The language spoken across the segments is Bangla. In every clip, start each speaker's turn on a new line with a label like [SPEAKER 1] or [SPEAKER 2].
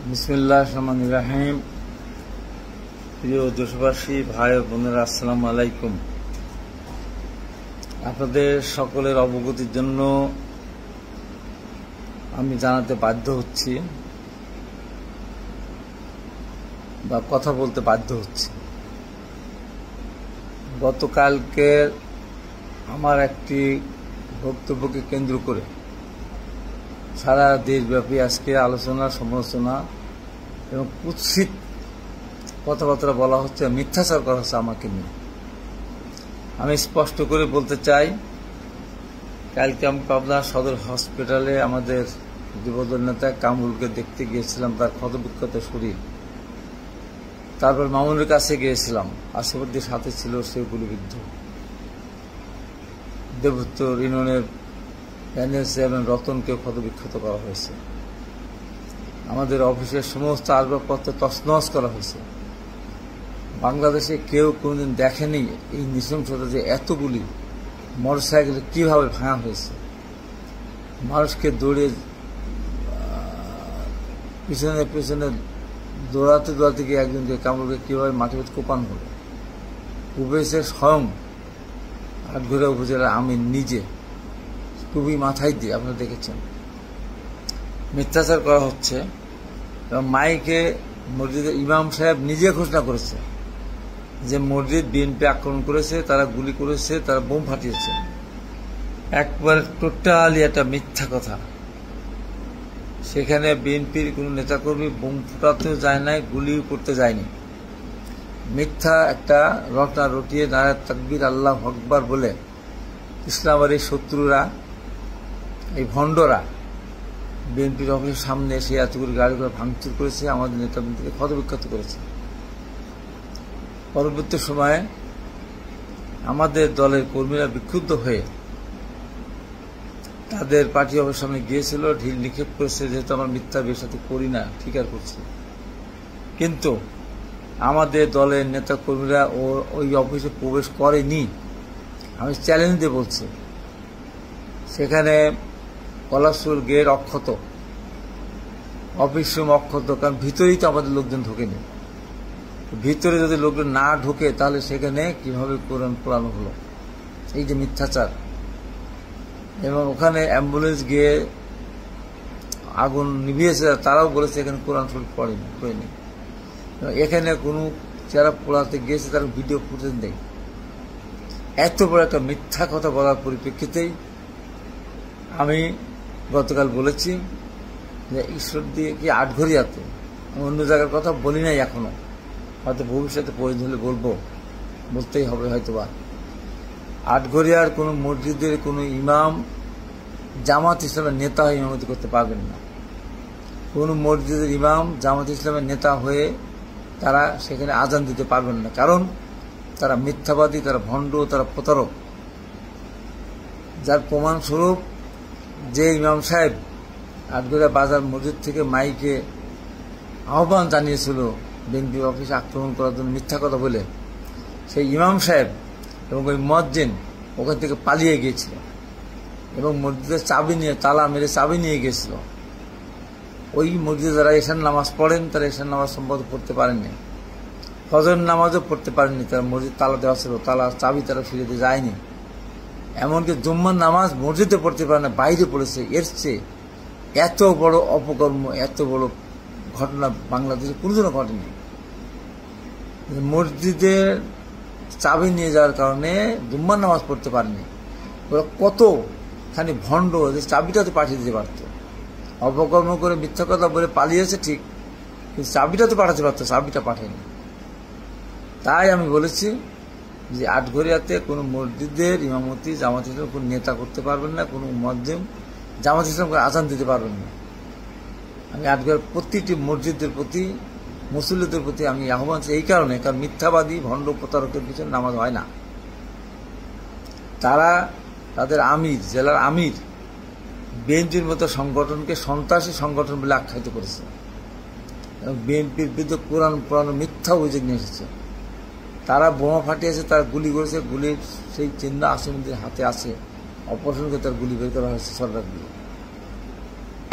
[SPEAKER 1] বিসমিল্লাহির রহমানির রহিম। প্রিয় দেশবাসী, ভাই ও বোনেরা, আসসালামু আলাইকুম। আপনাদের সকলের অবগতির জন্য আমি জানাতে বাধ্য হচ্ছি বা কথা বলতে বাধ্য হচ্ছি। গতকালকে আমার একটি বক্তব্যকে কেন্দ্র করে সারা দেশব্যাপী আজকে আলোচনা, সমালোচনা এবং কুৎসিত কথাবার্তা বলা হচ্ছে, মিথ্যাচার করা হচ্ছে আমাকে নিয়ে। আমি স্পষ্ট করে বলতে চাই, কালকে আমি পাবনা সদর হসপিটালে আমাদের যুবদল নেতা কামরুলকে দেখতে গিয়েছিলাম, তার ক্ষতবিক্ষত শরীর। তারপর মামুনের কাছে গিয়েছিলাম, আশেপাশের সাথে ছিল সে গুলিবিদ্ধ। দেবোত্তর ইউনিয়নের চেয়ারম্যান রতনকেও ক্ষতবিক্ষত করা হয়েছে। আমাদের অফিসের সমস্ত আসবাবপত্র তছনছ করা হয়েছে। বাংলাদেশে কেউ কোনোদিন দেখেনি এই নৃশংসতা, যে এতগুলি মোটরসাইকেল কিভাবে ভাঙা হয়েছে। মানুষকে দৌড়ে পিছনে পিছনে দৌড়াতে দৌড়াতে গিয়ে একজনকে কামড়ে কিভাবে মাটিতে কোপানো হলো। উপেছে স্বয়ং আটঘরিয়া উপজেলার আমি নিজে, টুপি মাথায় দিয়ে, আপনারা দেখেছেন। মিথ্যাচার করা হচ্ছে এবং মাইকে মসজিদের ইমাম সাহেব নিজে ঘোষণা করেছে যে মসজিদ বিএনপি আক্রমণ করেছে, তারা গুলি করেছে, তারা বোম ফাটিয়েছে। একবার টোটালি একটা মিথ্যা কথা। সেখানে বিএনপির কোনো নেতাকর্মী বোম ফুটাতেও যায় নাই, গুলিও করতে যায়নি। মিথ্যা একটা রটা রটিয়ে নারায়ে তাকবীর আল্লাহু আকবার বলে ইসলামের শত্রুরা, এই ভণ্ডরা বিএনপির অফিসের সামনে এসে এতগুলি গাড়ি করে ভাঙচুর করেছে, আমাদের নেতাকর্মীকে ক্ষতবিক্ষত করেছে। পরবর্তী সময়ে আমাদের দলের কর্মীরা বিক্ষুব্ধ হয়ে তাদের পার্টি অফিসের সামনে গিয়েছিল, ঢিল নিক্ষেপ করেছে, যেহেতু আমরা মিথ্যা বিয়ের সাথে করি না, স্বীকার করছি। কিন্তু আমাদের দলের নেতা কর্মীরা ওই অফিসে প্রবেশ করেনি। আমি চ্যালেঞ্জ দিয়ে বলছি, সেখানে পলাশপুর গেট অক্ষত, অফিস রুম অক্ষত, কারণ ভিতরেই তো আমাদের লোকজন ঢোকেনি। ভিতরে যদি লোকজন না ঢোকে তাহলে সেখানে কিভাবে কোরআন পড়ানো হলো? এই যে মিথ্যাচার। এবং ওখানে অ্যাম্বুলেন্স গিয়ে আগুন নিভিয়েছে, তারাও বলেছে এখানে কোরআন শরীফ পড়েনি। এখানে কোনো যারা পোড়াতে গিয়েছে তারা ভিডিও ফুটেজ নেই। এত বড় একটা মিথ্যা কথা বলার পরিপ্রেক্ষিতেই আমি গতকাল বলেছি যে ঈশ্বর দিয়ে কি আটঘরিয়াতে, আমি অন্য জায়গার কথা বলি নাই এখনো, হয়তো ভবিষ্যতে প্রয়োজন হলে বলতেই হবে হয়তোবা। আটঘরিয়ার কোনো মসজিদের কোনো ইমাম জামাত ইসলামের নেতা হয়ে ইমামতি করতে পারবেন না। কোনো মসজিদের ইমাম জামাত ইসলামের নেতা হয়ে তারা সেখানে আজান দিতে পারবেন না, কারণ তারা মিথ্যাবাদী, তারা ভণ্ড, তারা প্রতারক। যার প্রমাণস্বরূপ যে ইমাম সাহেব আটঘরিয়া বাজার মসজিদ থেকে মাইকে আহ্বান জানিয়েছিল বিএনপি অফিসে আক্রমণ করার জন্য মিথ্যা কথা বলে, সেই ইমাম সাহেব এবং ওই মুয়াজ্জিন ওখান থেকে পালিয়ে গিয়েছিল এবং মসজিদের চাবি নিয়ে, তালা মেরে চাবি নিয়ে গিয়েছিল। ওই মসজিদে যারা এশার নামাজ পড়েন তারা এশার নামাজ সম্ভবত পড়তে পারেননি, ফজর নামাজও পড়তে পারেননি। তারা মসজিদ তালা দেওয়া ছিল, তালা চাবি তারা ফিরে দিয়ে যায়নি। এমনকি জুম্মার নামাজ মসজিদে পড়তে পারে না, বাইরে পড়েছে। এর চেয়ে এত বড় অপকর্ম, এত বড় ঘটনা বাংলাদেশে কোনোদিনও ঘটেনি। মসজিদের চাবি নিয়ে যাওয়ার কারণে জুম্মার নামাজ পড়তে পারেনি। ওরা কতখানি ভণ্ড যে চাবিটা তো পাঠিয়ে দিতে পারত। অপকর্ম করে মিথ্যা কথা বলে পালিয়েছে ঠিক, কিন্তু চাবিটা তো পাঠাতে পারতো, চাবিটা পাঠায়নি। তাই আমি বলেছি যে আটঘরিয়াতে কোনো মসজিদের ইমামতি জামাত ইসলাম কোনো নেতা করতে পারবেন না, কোনো মুয়াজ্জিন জামাত ইসলামকে আজান দিতে পারবেন না। আমি আটঘরিয়ার প্রতিটি মসজিদের প্রতি, মুসল্লিদের প্রতি আমি আহ্বান এই কারণে, কারণ মিথ্যাবাদী ভণ্ড প্রতারকের পিছনে নামাজ হয় না। তারা তাদের আমির, জেলার আমির বিএনপির মতো সংগঠনকে সন্ত্রাসী সংগঠন বলে আখ্যায়িত করেছে এবং বিএনপির বিরুদ্ধে কোরআন পড়ানো মিথ্যা অভিযোগ নিয়ে এসেছে। তারা বোমা ফাটিয়েছে, তারা গুলি করেছে, গুলির সেই চিহ্ন আসামিদের হাতে আছে, অপারেশন করে তার গুলি বের করা হয়েছে সরকারগুলো।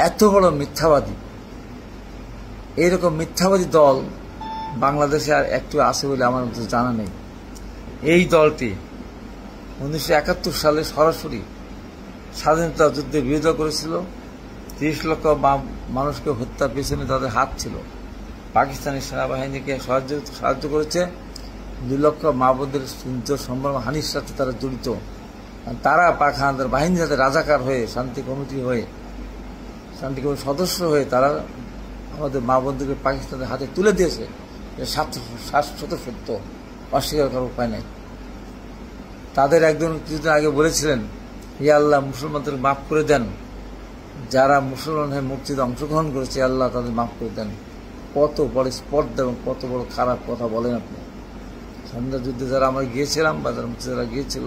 [SPEAKER 1] এত বড় মিথ্যাবাদী এইরকম মিথ্যাবাদী দল বাংলাদেশে আর একটু আছে বলে আমার মধ্যে জানা নেই। এই দলটি 1971 সালে সরাসরি স্বাধীনতা যুদ্ধে বিরোধিতা করেছিল। 30 লক্ষ মানুষকে হত্যার পেছনে তাদের হাত ছিল। পাকিস্তানি সেনাবাহিনীকে সাহায্য করেছে। 2 লক্ষ মা বোনদের সম্মান হানির সাথে তারা জড়িত। তারা পাক হানাদার বাহিনীর সাথে রাজাকার হয়ে শান্তি কমিটির সদস্য হয়ে তারা আমাদের মা বোনদেরকে পাকিস্তানের হাতে তুলে দিয়েছে। শাশ্বত সত্য, অস্বীকার করার উপায় নেই। তাদের একজন কিছুদিন আগে বলেছিলেন, ইয়া আল্লাহ মুসলমানদের মাফ করে দেন, যারা মুসলমান হয়ে মুক্তিতে অংশগ্রহণ করেছে আল্লাহ তাদের মাফ করে দেন। কত বড় স্পর্ধা এবং কত বড় খারাপ কথা বলেন আপনি। স্বাধীনতা যুদ্ধে যারা আমরা গিয়েছিলাম বা যারা মুক্তি যারা গিয়েছিল,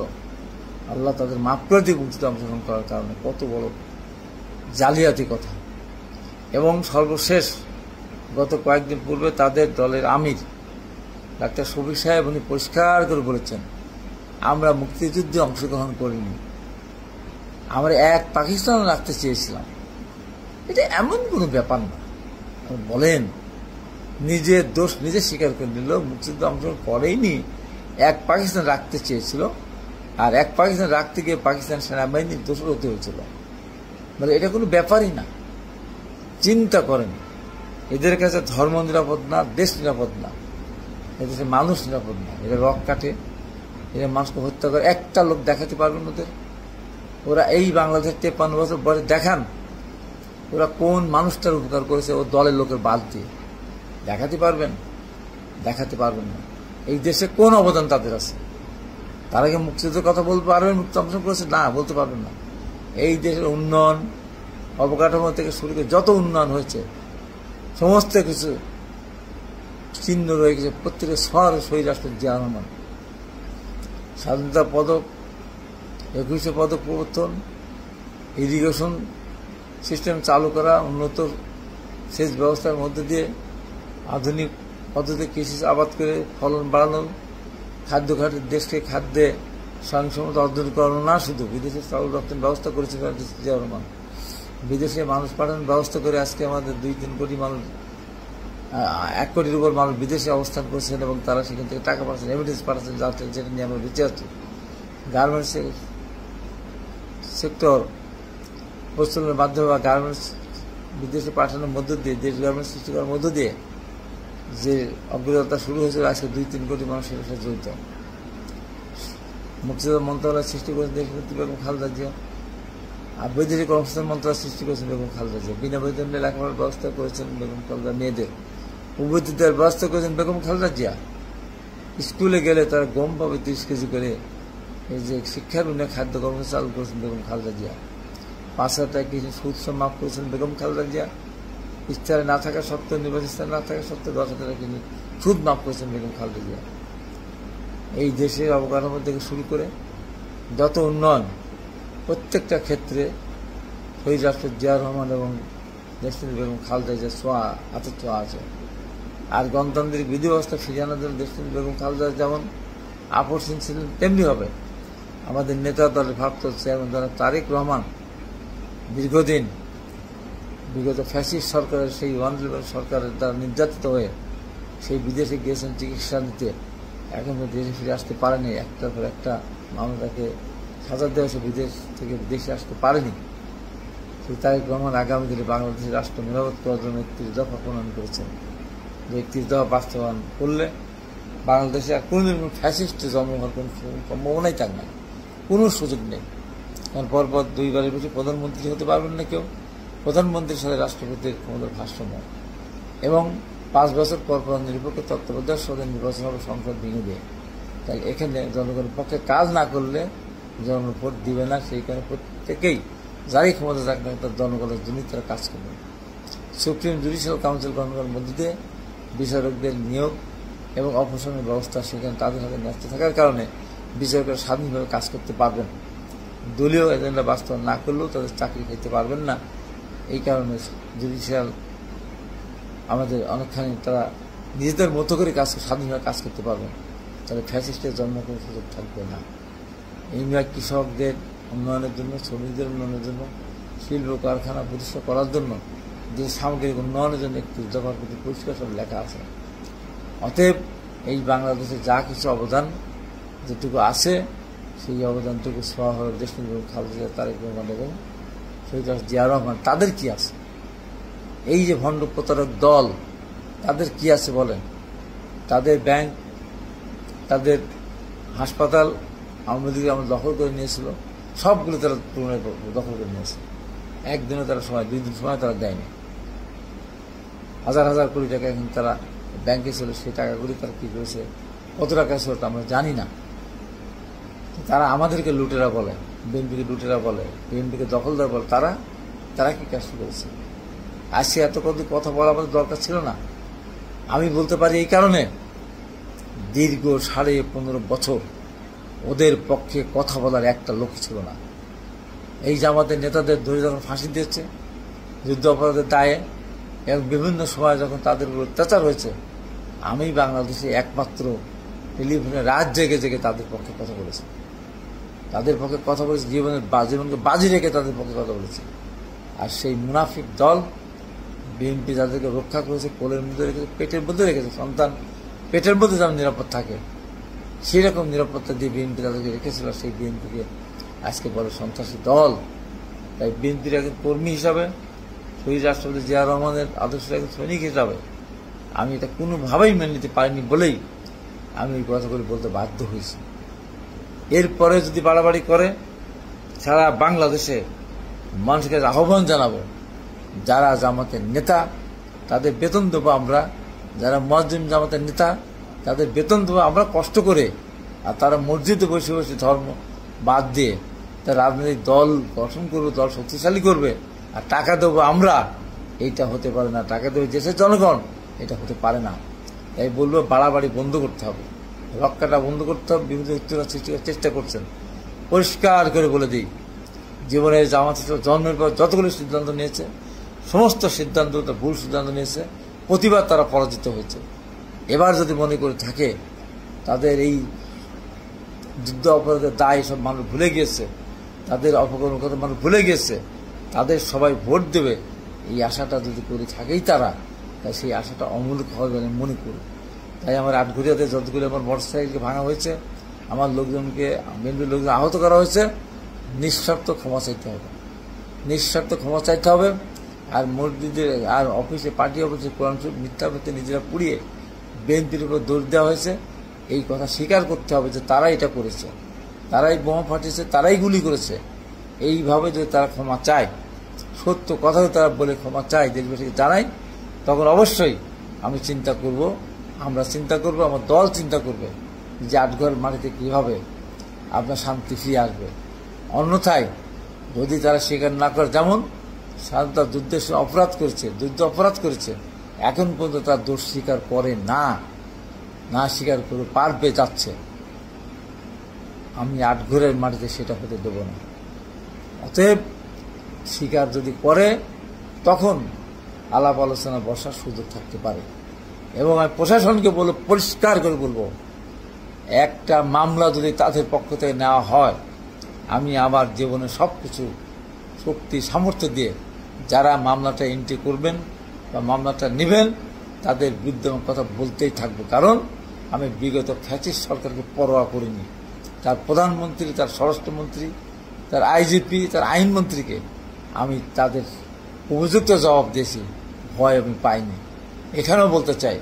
[SPEAKER 1] আল্লাহ তাদের মাফ করে দিয়ে মুক্তিতে অংশগ্রহণ করার কারণে কত বড় জালিয়াতি কথা। এবং সর্বশেষ গত কয়েকদিন পূর্বে তাদের দলের আমির ডাক্তার শফিক সাহেব উনি পরিষ্কার করে বলেছেন, আমরা মুক্তিযুদ্ধে অংশগ্রহণ করিনি, আমরা এক পাকিস্তান রাখতে চেয়েছিলাম। এটা এমন কোনো ব্যাপার না। বলেন, নিজের দোষ নিজে স্বীকার করে নিল, মুক্তিযুদ্ধে অংশগ্রহণ করেইনি, এক পাকিস্তান রাখতে চেয়েছিল, আর এক পাকিস্তান রাখতে গিয়ে পাকিস্তান সেনাবাহিনীর দোষর হতে হয়েছিল। মানে এটা কোনো ব্যাপারই না। চিন্তা করেন, এদের কাছে ধর্ম নিরাপদ না, দেশ নিরাপদ না, এদেশে মানুষ নিরাপদ না। এরা রক কাটে, এরা মানুষকে হত্যা করে। একটা লোক দেখাতে পারবেন ওদের? ওরা এই বাংলাদেশের 53 বছর বয়সে দেখান ওরা কোন মানুষটার উপকার করেছে ও দলের লোকের বাদ দিয়ে? দেখাতে পারবেন? দেখাতে পারবেন না। এই দেশে কোন অবদান তাদের আছে? তারা কি মুক্তিযুদ্ধের কথা বলতে পারবেন? মুক্তি অংশগ্রহণ করেছে? না, বলতে পারবেন না। এই দেশের উন্নয়ন, অবকাঠামো থেকে শুরু করে যত উন্নয়ন হয়েছে সমস্ত কিছু চিহ্ন রয়ে গেছে প্রত্যেকের শহীদ রাষ্ট্র জিয়া রহমান। স্বাধীনতা পদক, 21শে পদক প্রবর্তন, ইরিগেশন সিস্টেম চালু করা, উন্নত সেচ ব্যবস্থার মধ্যে দিয়ে আধুনিক পদ্ধতিতে কৃষি আবাদ করে ফলন বাড়ানো, খাদ্য খাতের দেশকে খাদ্যে স্বয়ংসম্পূর্ণতা অর্জন করানো না, শুধু বিদেশে চাউল রপ্তানির ব্যবস্থা করেছে জিয়া রহমান। বিদেশে মানুষ পাঠানোর ব্যবস্থা করে আজকে আমাদের 2-3 কোটি মানুষ, 1 কোটির উপর মানুষ বিদেশে অবস্থান করছেন এবং তারা সেখান থেকে টাকা পাচ্ছেন, এভিডেন্স পাঠাচ্ছেন, যেটা নিয়ে আমরা বেঁচে আছি। গার্মেন্টস সেক্টর প্রচলনের মাধ্যমে বা গার্মেন্টস বিদেশে পাঠানোর মধ্য দিয়ে, দেশ গার্মেন্টস সৃষ্টি করার মধ্য দিয়ে যে অগ্রযাত্রা শুরু হয়েছিল, আজকে 2-3 কোটি মানুষ এর সাথে জড়িত। মুক্তিযুদ্ধ মন্ত্রণালয় সৃষ্টি করেছেন দেশনেত্রী বেগম খালেদা জিয়া, আর বৈদেশিক কর্মসংস্থান মন্ত্রণালয় সৃষ্টি করেছেন বেগম খালেদা জিয়া। বিনা বেতনে লেখাপড়ার ব্যবস্থা করেছেন বেগম খালেদা, মেয়েদের উপবৃত্তি দেওয়ার ব্যবস্থা করেছেন বেগম খালেদা জিয়া। স্কুলে গেলে তারা গম পাবে 30 কেজি করে। এই যে শিক্ষার উন্নয়ন খাদ্য কর্মসূচি চালু করেছেন বেগম খালেদা জিয়া। 5,000 টাকা কিছু সুদ মাফ করেছেন বেগম খালেদা জিয়া। ইস্তারে না থাকা সত্ত্বেও, নির্বাচন ইস্তারে না থাকা সত্ত্বেও 10,000 টাকা কিন্তু সুদ মাফ করেছেন বেগম খালেদা জিয়া। এই দেশের অবকাঠামো থেকে শুরু করে যত উন্নয়ন, প্রত্যেকটা ক্ষেত্রে শহীদ রাষ্ট্র জিয়া রহমান এবং দেশনেত্রী বেগম খালেদা জিয়ার ছোঁয়া, হাতের ছোঁয়া আছে। আর গণতান্ত্রিক বিধি ব্যবস্থা ফিরিয়ে আনার জন্য দেশনেত্রী বেগম খালেদা যেমন আপসহীন ছিলেন, তেমনি হবে আমাদের নেতা দলের ভারপ্রাপ্ত চেয়ারম্যান জনাব তারেক রহমান। দীর্ঘদিন বিগত ফ্যাসিস্ট সরকারের, সেই ওয়ানলিবার সরকারের দ্বারা নির্যাতিত হয়ে সেই বিদেশে গিয়েছেন চিকিৎসা নিতে, এখন দেশে ফিরে আসতে পারেনি। একটার পর একটা মামলাকে সাজা দেওয়া, সে বিদেশ থেকে দেশে আসতে পারেনি। সেই তারেক রহমান আগামী দিনে বাংলাদেশের রাষ্ট্র মেরামত করার জন্য 31 দফা প্রণয়ন করেছেন। যে 31 দফা বাস্তবায়ন করলে বাংলাদেশে আর কোনোদিন ফ্যাসিস্টে জন্ম হওয়ার কোনো সম্ভাবনাই থাক না, কোনো সুযোগ নেই। কারণ পরপর 2 বারের বেশি প্রধানমন্ত্রী হতে পারবেন না কেউ। প্রধানমন্ত্রীর সাথে রাষ্ট্রপতির ক্ষমতার ভারসাম্য, এবং 5 বছর পর পর নিরপেক্ষ তত্ত্বাবধায়ক সরকার নির্বাচন হবে সংসদ ভেঙে দিয়ে। তাই এখানে জনগণের পক্ষে কাজ না করলে জনগণ ভোট দিবে না। সেই কারণে প্রত্যেকেই যারই ক্ষমতা থাক না তার জনগণের জন্য তারা কাজ করবে। সুপ্রিম জুডিশিয়াল কাউন্সিল গঠন করার মধ্যে দিয়ে বিচারকদের নিয়োগ এবং অপসারণের ব্যবস্থা সেখানে তাদের হাতে ন্যস্ত থাকার কারণে বিচারকরা স্বাধীনভাবে কাজ করতে পারবেন। দলীয় এজেন্ডা বাস্তবায়ন না করলেও তাদের চাকরি খেতে পারবেন না। এই কারণে জুডিশিয়াল আমাদের অনেকখানি তারা নিজেদের মতো করে স্বাধীনভাবে কাজ করতে পারবেন। তাহলে ফ্যাসিস্টের জন্ম কোনো সুযোগ থাকবে না। এই নয় কৃষকদের উন্নয়নের জন্য, শ্রমিকদের উন্নয়নের জন্য, শিল্প কারখানা প্রতিষ্ঠা করার জন্য দেশের সামগ্রিক উন্নয়নের জন্য একটি দফার প্রতি পরিষ্কার সব লেখা আছে। অতএব এই বাংলাদেশে যা কিছু অবদান যেটুকু আছে সেই অবদানটুকু সহ দেশ খালেদা জিয়া, তারেক রহমান এবং শহীদ জিয়া রহমান, তাদের কি আছে? এই যে ভণ্ড প্রতারক দল, তাদের কি আছে বলেন? তাদের ব্যাংক, তাদের হাসপাতাল আওয়ামী লীগ আমরা দখল করে নিয়েছিল, সবগুলো তারা পুনরায় দখল করে নিয়েছে। একদিনে তারা সময়, 2 দিন সময় তারা দেয়নি। হাজার হাজার কোটি টাকা এখন তারা ব্যাংকে ছিল, সেই টাকাগুলি তারা কি করেছে, কত টাকা ছিল আমরা জানি না। তারা আমাদেরকে লুটেরা বলে, বিএনপিকে লুটেরা বলে, বিএনপিকে দখলদার বলে। তারা কি কাজ করেছে? আজকে এত কথা বলা আমাদের দরকার ছিল না। আমি বলতে পারি এই কারণে, দীর্ঘ 15.5 বছর ওদের পক্ষে কথা বলার একটা লোক ছিল না। এই জামাতের নেতাদের ধরে যখন ফাঁসি দিয়েছে যুদ্ধ অপরাধের দায়ে, এবং বিভিন্ন সময় যখন তাদের উপর অত্যাচার হয়েছে, আমি বাংলাদেশে একমাত্র টেলিফোনে রাত জেগে জেগে তাদের পক্ষে কথা বলেছি। তাদের পক্ষে কথা বলেছি, জীবনকে বাজি রেখে তাদের পক্ষে কথা বলেছি। আর সেই মুনাফিক দল বিএনপি যাদেরকে রক্ষা করেছে, কোলের মধ্যে রেখেছে, পেটের মধ্যে রেখেছে, সন্তান পেটের মধ্যে যেমন নিরাপদ থাকে সেই রকম নিরাপত্তা দিয়ে বিএনপি তাদেরকে রেখেছিল। সেই বিএনপিকে আজকে বলে সন্ত্রাসী দল। তাই বিএনপির একজন কর্মী হিসাবে, শহীদ রাষ্ট্রপতি জিয়া রহমানের আদর্শের একজন সৈনিক হিসাবে আমি এটা কোনোভাবেই মেনে নিতে পারিনি বলেই আমি এই কথাগুলি বলতে বাধ্য হয়েছি। এরপরে যদি বাড়াবাড়ি করে, সারা বাংলাদেশে মানুষকে আহ্বান জানাবো, যারা জামাতের নেতা তাদের বেতন দেবো আমরা, যারা মুয়াজ্জিম জামাতের নেতা তাদের বেতন দেবো আমরা কষ্ট করে। আর তারা মসজিদে বসে বসে ধর্ম বাদ দিয়ে তার রাজনৈতিক দল গঠন করবে, দল শক্তিশালী করবে, আর টাকা দেবো আমরা। এইটা হতে পারে না। টাকা দেবে দেশের জনগণ, এটা হতে পারে না। তাই বলবো, বাড়াবাড়ি বন্ধ করতে হবে, রক্ষাটা বন্ধ করতে হবে। বিভিন্ন উত্তেজনা সৃষ্টি করার চেষ্টা করছেন। পরিষ্কার করে বলে দিই, জীবনে জামাত জন্মের পর যতগুলো সিদ্ধান্ত নিয়েছে, সমস্ত সিদ্ধান্ত ভুল সিদ্ধান্ত নিয়েছে, প্রতিবার তারা পরাজিত হয়েছে। এবার যদি মনে করে থাকে তাদের এই যুদ্ধ অপরাধের দায় সব মানুষ ভুলে গিয়েছে, তাদের অপকর্মের কথা মানুষ ভুলে গিয়েছে, তাদের সবাই ভোট দেবে, এই আশাটা যদি করে থাকেই তারা, তাই সেই আশাটা অমূলক হবে বলে মনে করি। তাই আমার আটঘরিয়াতে যতগুলো আমার মোটরসাইকেলকে ভাঙা হয়েছে, আমার লোকজনকে, বিএনপির লোকজন আহত করা হয়েছে, নিঃস্বার্থ ক্ষমা চাইতে হবে, নিঃস্বার্থ ক্ষমা চাইতে হবে। আর মসজিদের আর অফিসে, পার্টি অফিসে কোরআন শরীফ মিথ্যা করতে নিজেরা পুড়িয়ে বিএনপির উপর দোষ দেওয়া হয়েছে, এই কথা স্বীকার করতে হবে যে তারাই এটা করেছে, তারাই বোমা ফাটিয়েছে, তারাই গুলি করেছে। এইভাবে যদি তারা ক্ষমা চায়, সত্য কথা তারা বলে ক্ষমা চায়, দেশবাসীকে জানায়, তখন অবশ্যই আমি চিন্তা করব, আমরা চিন্তা করব, আমার দল চিন্তা করবে যে আটঘর মাটিতে কীভাবে আপনার শান্তি ফিরে আসবে। অন্যথায় যদি তারা স্বীকার না করে, যেমন স্বাধীনতা যুদ্ধের সময় অপরাধ করেছে, যুদ্ধ অপরাধ করেছে, এখন পর্যন্ত তার দোষ স্বীকার করে না, না স্বীকার করে পারবে যাচ্ছে, আমি আটঘরের মাটিতে সেটা হতে দেব না। অতএব স্বীকার যদি করে, তখন আলাপ আলোচনা বসার সুযোগ থাকতে পারে। এবং আমি প্রশাসনকে বলবো, পরিষ্কার করে বলবো, একটা মামলা যদি তাদের পক্ষ থেকে নেওয়া হয়, আমি আমার জীবনে সব কিছু শক্তি সামর্থ্য দিয়ে যারা মামলাটা এন্ট্রি করবেন বা মামলাটা নেবেন, তাদের বিরুদ্ধে কথা বলতেই থাকবো। কারণ আমি বিগত ফ্যাসিস্ট সরকারকে পরোয়া করিনি। তার প্রধানমন্ত্রী, তার স্বরাষ্ট্রমন্ত্রী, তার আইজিপি, তার আইনমন্ত্রীকে আমি তাদের উপযুক্ত জবাব দিয়েছি, ভয় আমি পাইনি। এখানেও বলতে চাই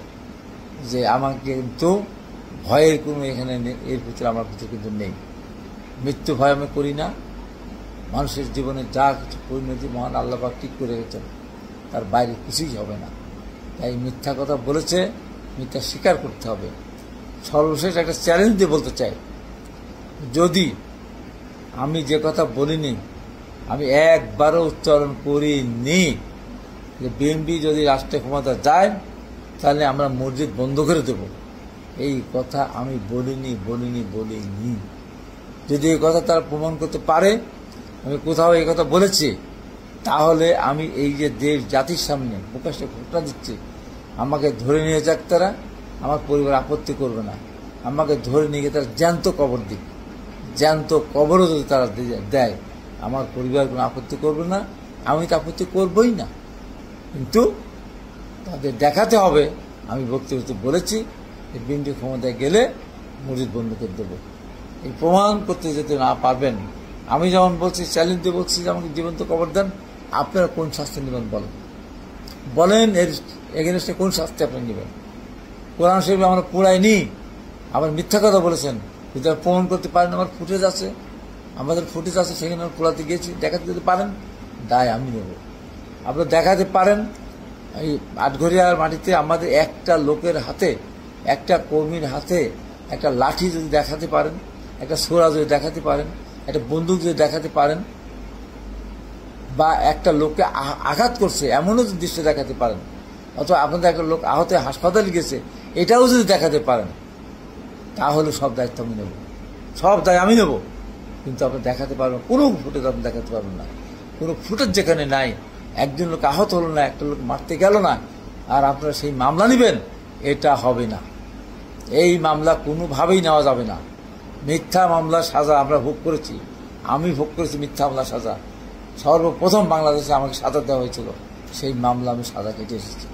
[SPEAKER 1] যে আমাকে কিন্তু ভয়ের কোনো এখানে, এর ভিতরে আমার ভিতরে কিন্তু নেই। মৃত্যু ভয় আমি করি না। মানুষের জীবনে যা কিছু পরিণতি মহান আল্লাহ পাক ঠিক করে রেখেছেন, তার বাইরে কিছুই হবে না। তাই মিথ্যা কথা বলেছে, মিথ্যা স্বীকার করতে হবে। সর্বশেষ একটা চ্যালেঞ্জ দিয়ে বলতে চাই, যদি আমি যে কথা বলিনি, আমি একবারও উচ্চারণ করিনি যে বিএনপি যদি রাষ্ট্রীয় ক্ষমতা যায় তাহলে আমরা মসজিদ বন্ধ করে দেব, এই কথা আমি বলিনি। যদি এই কথা তারা প্রমাণ করতে পারে আমি কোথাও এই কথা বলেছি, তাহলে আমি এই যে দেশ জাতির সামনে প্রকাশ্যে ঘটনা দিচ্ছি, আমাকে ধরে নিয়ে যাক তারা, আমার পরিবার আপত্তি করবে না। আমাকে ধরে নিয়ে গিয়ে তারা জ্যান্ত কবর দিক, জ্যান্ত কবরও যদি তারা দেয়, আমার পরিবার কোনো আপত্তি করবে না, আমি তো আপত্তি করবই না। কিন্তু তাদের দেখাতে হবে। আমি বক্তব্যতে বলেছি যে বিএনপি ক্ষমতায় গেলে মসজিদ বন্ধ করে দেবো। এই প্রমাণ করতে যেতে না পারবেন, আমি যেমন বলছি, চ্যালেঞ্জ দিয়ে বলছি যে আমাকে জীবন্ত কবর দেন, আপনারা কোন শাস্তি নেবেন বলেন, এর এগেনস্টে কোন শাস্তি আপনি নেবেন? কোরআন শরীফ আমরা পুরাইনি, আবার মিথ্যা কথা বলেছেন। যদি প্রমাণ করতে পারেন, আমার ফুটেজ আছে, আমাদের ফুটেজ আছে, সেখানে আমরা পোড়াতে গিয়েছি, দেখাতে যদি পারেন দায় আমি নেব। আপনারা দেখাতে পারেন এই আটঘরিয়ার মাটিতে আমাদের একটা লোকের হাতে, একটা কর্মীর হাতে একটা লাঠি যদি দেখাতে পারেন, একটা ছোরা যদি দেখাতে পারেন, একটা বন্দুক যদি দেখাতে পারেন, বা একটা লোককে আঘাত করছে এমনও যদি দৃশ্য দেখাতে পারেন, অথবা আপনাদের একটা লোক আহত হাসপাতালে গেছে এটাও যদি দেখাতে পারেন, তাহলে সব দায়িত্ব আমি নেব, সব দায় আমি নেব। কিন্তু আপনি দেখাতে পারবেন, কোনো ফুটেজ আপনি দেখাতে পারবেন না। কোনো ফুটেজ যেখানে নাই, একজন লোক আহত হলো না, একটা লোক মারতে গেল না, আর আপনারা সেই মামলা নেবেন, এটা হবে না। এই মামলা কোনোভাবেই নেওয়া যাবে না। মিথ্যা মামলার সাজা আমরা ভোগ করেছি, আমি ভোগ করেছি মিথ্যা মামলার সাজা। সর্বপ্রথম বাংলাদেশে আমাকে সাজা দেওয়া হয়েছিল, সেই মামলা আমি সাজা কেটে এসেছি।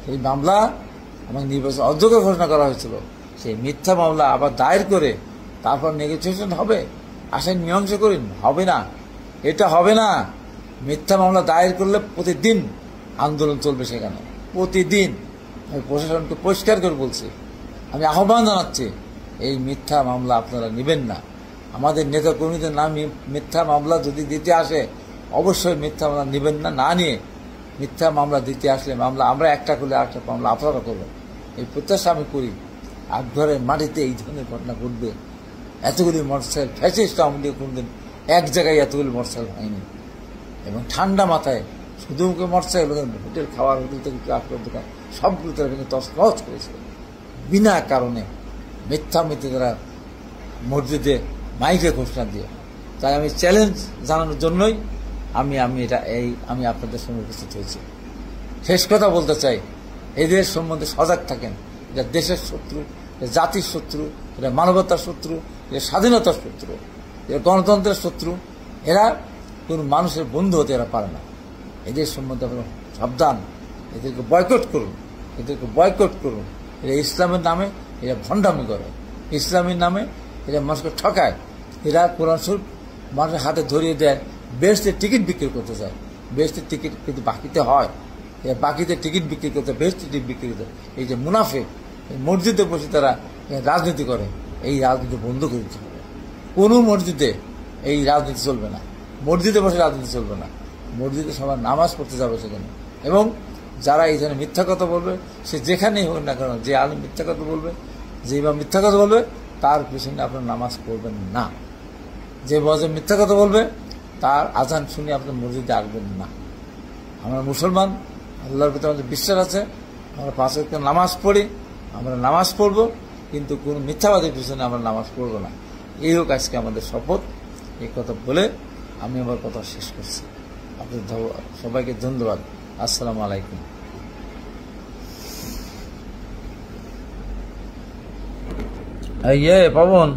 [SPEAKER 1] সেই মামলা আমাকে নির্বাচন অযোগ্য ঘোষণা করা হয়েছিল, সেই মিথ্যা মামলা আবার দায়ের করে তারপর নেগোসিয়েশন হবে, আসেন মীমাংসা করেন, হবে না, এটা হবে না। মিথ্যা মামলা দায়ের করলে প্রতিদিন আন্দোলন চলবে সেখানে, প্রতিদিন। আমি প্রশাসনকে পরিষ্কার করে বলছি, আমি আহ্বান জানাচ্ছি, এই মিথ্যা মামলা আপনারা নেবেন না। আমাদের নেতা কর্মীদের নাম মিথ্যা মামলা যদি দিতে আসে, অবশ্যই মিথ্যা মামলা নেবেন না। না নিয়ে মিথ্যা মামলা দিতে আসলে মামলা আমরা একটা করলে আরেকটা মামলা আপনারা করবেন, এই প্রত্যাশা আমি করি। আটঘরের মাটিতে এই ধরনের ঘটনা ঘটবে, এতগুলি মোটরসাইকেল ফ্যাসিস্ট আওয়ামী লীগ কোনদিন এক জায়গায় এতগুলি মোটরসাইকেল হয়নি। এবং ঠান্ডা মাথায় শুধু মুখে মোটরসাইকেল, হোটেল খাওয়ার, হোটেল থেকে দোকান সবগুলো তারা কিন্তু তছনছ করেছে বিনা কারণে, মিথ্যা তারা মসজিদে মাইকে ঘোষণা দিয়ে। তাই আমি চ্যালেঞ্জ জানানোর জন্যই আমি আপনাদের সঙ্গে উপস্থিত হয়েছি। শেষ কথা বলতে চাই, এদের সম্বন্ধে সজাগ থাকেন। এটা দেশের শত্রু, এটা জাতির শত্রু, এটা মানবতার শত্রু, এটা স্বাধীনতার শত্রু, এটা গণতন্ত্রের শত্রু। এরা কোনো মানুষের বন্ধু হতে এরা পারে না। এদের সম্বন্ধে আপনারা সাবধান, এদেরকে বয়কট করুন, এদেরকে বয়কট করুন। এরা ইসলামের নামে এরা ভণ্ডামি করে, ইসলামের নামে এরা মানুষকে ঠকায়। এরা কোরআন শরীফ মানুষের হাতে ধরিয়ে দেয়, বেহেশতের টিকিট বিক্রি করতে চায়। বেহেশতের টিকিট কিন্তু বাকিতে হয়, এরা বাকিতে টিকিট বিক্রি করতে, বেহেশতের টিকিট বিক্রি করতে। এই যে মুনাফিক, মসজিদে বসে তারা রাজনীতি করে, এই রাজনীতি বন্ধ করে দিতে হবে। কোনো মসজিদে এই রাজনীতি চলবে না, মসজিদে বসে রাজনীতি চলবে না। মসজিদে সবার নামাজ পড়তে যাবে সেখানে। এবং যারা এই ধরনের মিথ্যা কথা বলবে, সে যেখানেই হোক না কেন, যে আলিম মিথ্যা কথা বলবে, যে ইমাম মিথ্যা কথা বলবে, তার পিছনে আপনার নামাজ পড়বেন না। যে মজে মিথ্যা কথা বলবে, তার আজান শুনে আপনার মসজিদে আসবেন না। আমরা মুসলমান, আল্লাহর প্রতি আমাদের বিশ্বাস আছে, আমরা 5 ওয়াক্ত নামাজ পড়ি, আমরা নামাজ পড়ব, কিন্তু কোনো মিথ্যাবাদের পিছনে আমরা নামাজ পড়ব না। এই হোক আজকে আমাদের শপথ। এই কথা বলে আমি আমার কথা শেষ করছি। আপনাদের সবাইকে ধন্যবাদ। আসসালামু আলাইকুম। পবন।